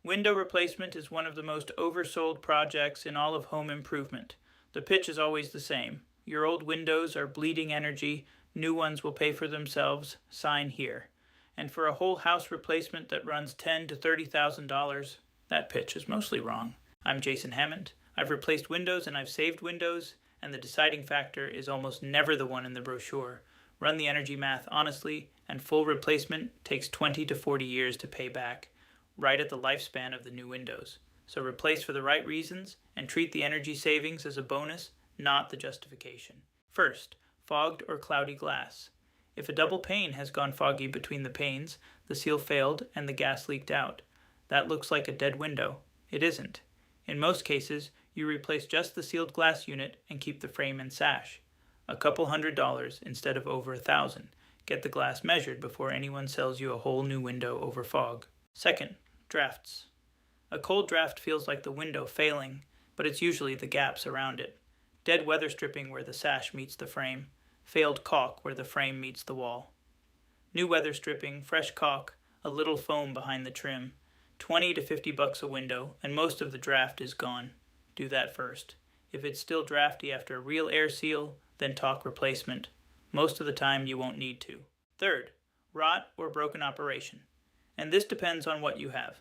Window replacement is one of the most oversold projects in all of home improvement. The pitch is always the same. Your old windows are bleeding energy, new ones will pay for themselves, sign here. And for a whole house replacement that runs $10,000 to $30,000, that pitch is mostly wrong. I'm Jason Hammond. I've replaced windows and I've saved windows, and the deciding factor is almost never the one in the brochure. Run the energy math honestly, and full replacement takes 20 to 40 years to pay back, right at the lifespan of the new windows. So replace for the right reasons and treat the energy savings as a bonus, not the justification. First, fogged or cloudy glass. If a double pane has gone foggy between the panes, the seal failed and the gas leaked out. That looks like a dead window. It isn't. In most cases, you replace just the sealed glass unit and keep the frame and sash. A couple $100 instead of over $1,000. Get the glass measured before anyone sells you a whole new window over fog. Second, drafts. A cold draft feels like the window failing, but it's usually the gaps around it. Dead weather stripping where the sash meets the frame. Failed caulk where the frame meets the wall. New weather stripping, fresh caulk, a little foam behind the trim. $20 to $50 a window, and most of the draft is gone. Do that first. If it's still drafty after a real air seal, then talk replacement. Most of the time you won't need to. Third, rot or broken operation. And this depends on what you have.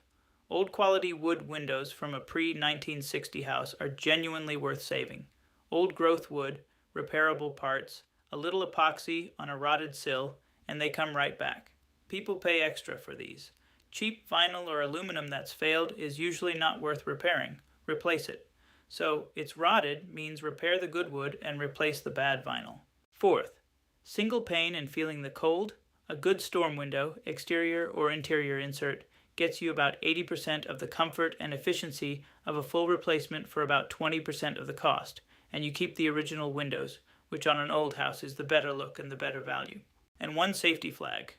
Old quality wood windows from a pre-1960 house are genuinely worth saving. Old growth wood, repairable parts, a little epoxy on a rotted sill, and they come right back. People pay extra for these. Cheap vinyl or aluminum that's failed is usually not worth repairing. Replace it. So, it's rotted means repair the good wood and replace the bad vinyl. Fourth, single pane and feeling the cold. A good storm window, exterior or interior insert, gets you about 80% of the comfort and efficiency of a full replacement for about 20% of the cost, and you keep the original windows, which on an old house is the better look and the better value. And one safety flag.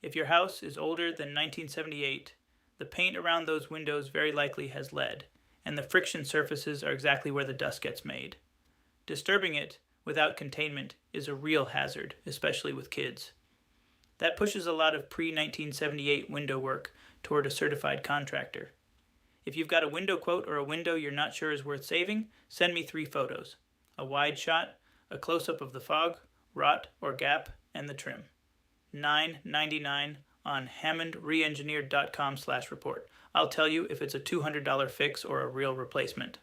If your house is older than 1978, the paint around those windows very likely has lead, and the friction surfaces are exactly where the dust gets made. Disturbing it without containment is a real hazard, especially with kids. That pushes a lot of pre-1978 window work toward a certified contractor. If you've got a window quote or a window you're not sure is worth saving, send me 3 photos. A wide shot, a close-up of the fog, rot or gap, and the trim. $9.99 on hammondreengineered.com/report. I'll tell you if it's a $200 fix or a real replacement.